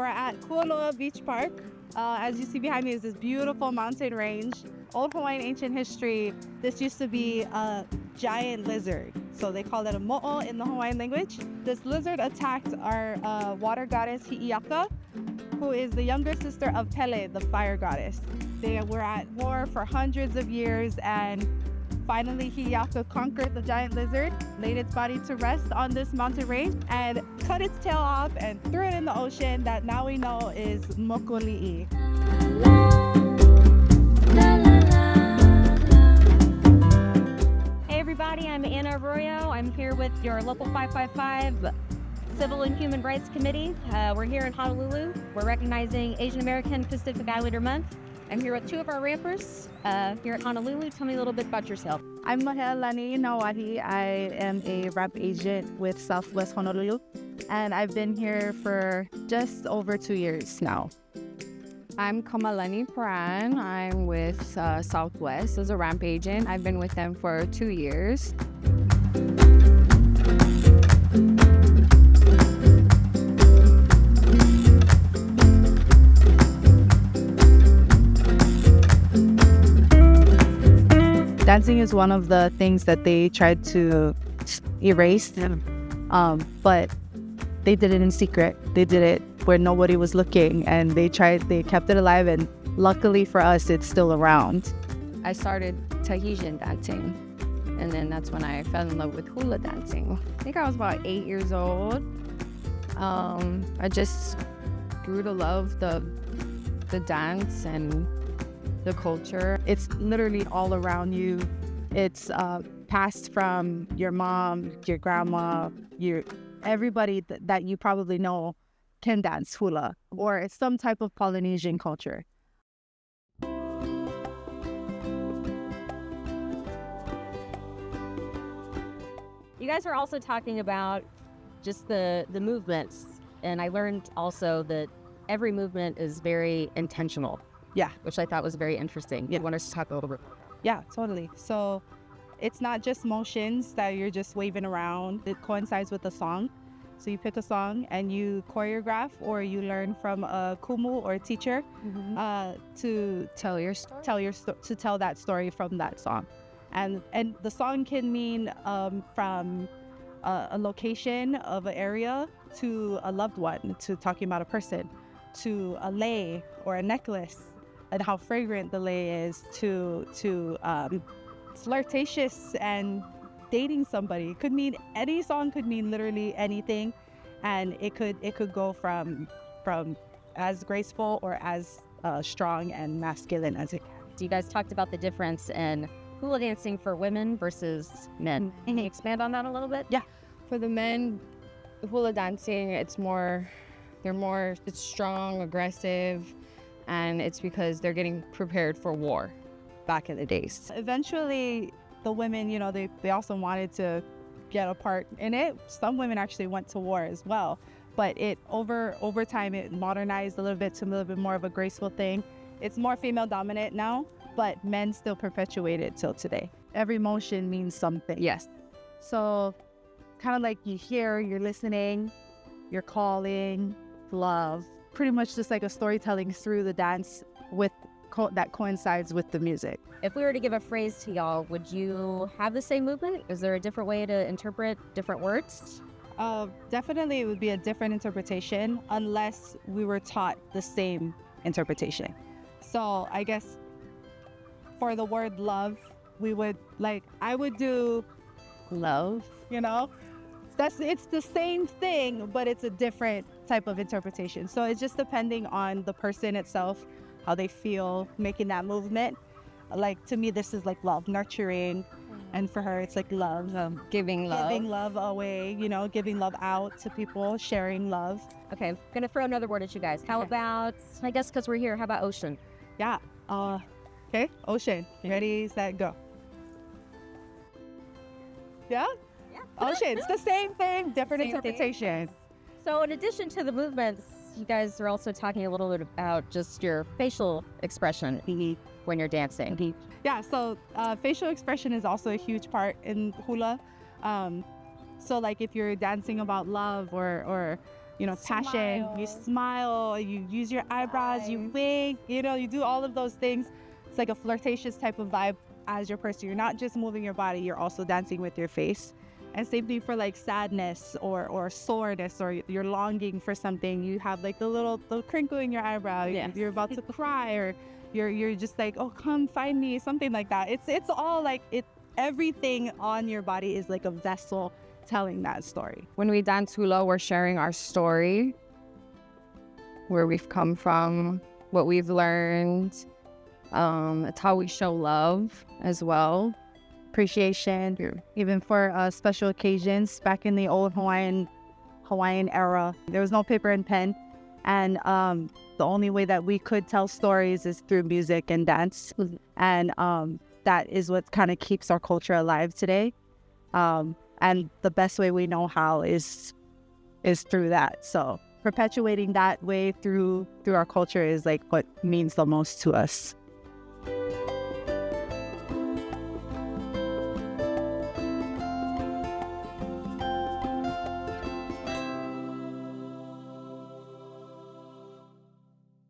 We're at Kualoa Beach Park. As you see behind me is this beautiful mountain range. Old Hawaiian ancient history, this used to be a giant lizard. So they call it a mo'o in the Hawaiian language. This lizard attacked our water goddess Hi'iaka, who is the younger sister of Pele, the fire goddess. They were at war for hundreds of years, and finally Hi'iaka conquered the giant lizard, laid its body to rest on this mountain range, and cut its tail off and threw it in the ocean that now we know is Mokoli'i. Hey everybody, I'm Anna Arroyo. I'm here with your local 555 Civil and Human Rights Committee. We're here in Honolulu. We're recognizing Asian American Pacific Islander Month. I'm here with two of our rappers here at Honolulu. Tell me a little bit about yourself. I'm Mahealani Nauahi. I am a rap agent with Southwest Honolulu, and I've been here for just over 2 years now. I'm Kamalani Paraan. I'm with Southwest as a ramp agent. I've been with them for 2 years. Dancing is one of the things that they tried to erase, but they did it in secret. They did it where nobody was looking, and they kept it alive, and luckily for us, it's still around. I started Tahitian dancing, and then that's when I fell in love with hula dancing. I think I was about 8 years old. I just grew to love the dance and the culture. It's literally all around you. It's passed from your mom, your grandma, everybody that you probably know can dance hula, or it's some type of Polynesian culture. You guys are also talking about just the movements, and I learned also that every movement is very intentional. Yeah. Which I thought was very interesting. Yeah. You want us to talk a little bit? Yeah, totally. So it's not just motions that you're just waving around. It coincides with the song. So you pick a song and you choreograph, or you learn from a kumu or a teacher to Tell your story. to tell that story from that song. And the song can mean from a location of an area to a loved one, to talking about a person, to a lei or a necklace, and how fragrant the lei is, to flirtatious and dating somebody. It could mean, any song could mean literally anything, and it could go from as graceful or as strong and masculine as it can. So you guys talked about the difference in hula dancing for women versus men. Can you expand on that a little bit? Yeah. For the men, hula dancing, it's strong, aggressive, and it's because they're getting prepared for war back in the days. Eventually, the women, they also wanted to get a part in it. Some women actually went to war as well, but over time it modernized a little bit to a little bit more of a graceful thing. It's more female dominant now, but men still perpetuate it till today. Every motion means something. Yes. So kind of like you're listening, you're calling, love, pretty much just like a storytelling through the dance that coincides with the music. If we were to give a phrase to y'all, would you have the same movement? Is there a different way to interpret different words? Definitely it would be a different interpretation unless we were taught the same interpretation. So I guess for the word love, I would do love, it's the same thing, but it's a different type of interpretation. So it's just depending on the person itself, how they feel making that movement. Like, to me, this is like love, nurturing, and for her, it's like love, Giving love away, giving love out to people, sharing love. Okay, I'm gonna throw another word at you guys. How about, I guess because we're here, how about ocean? Yeah. Okay, ocean. Ready, set, go. Yeah? Yeah. Ocean. It's the same thing, different Same interpretation. So in addition to the movements, you guys are also talking a little bit about just your facial expression when you're dancing. Yeah, so facial expression is also a huge part in hula. So like if you're dancing about love or passion. You smile, you use your eyebrows, you wink, you do all of those things. It's like a flirtatious type of vibe as your person. You're not just moving your body, you're also dancing with your face. And same thing for like sadness or soreness, or you're longing for something. You have like the little crinkle in your eyebrow. Yes. You're about to cry, or you're just like, oh, come find me, something like that. It's all like it. Everything on your body is like a vessel telling that story. When we dance hula, we're sharing our story, where we've come from, what we've learned. It's how we show love as well. Appreciation, even for special occasions. Back in the old Hawaiian era, there was no paper and pen, and the only way that we could tell stories is through music and dance, and that is what kind of keeps our culture alive today. And the best way we know how is through that. So perpetuating that way through our culture is like what means the most to us.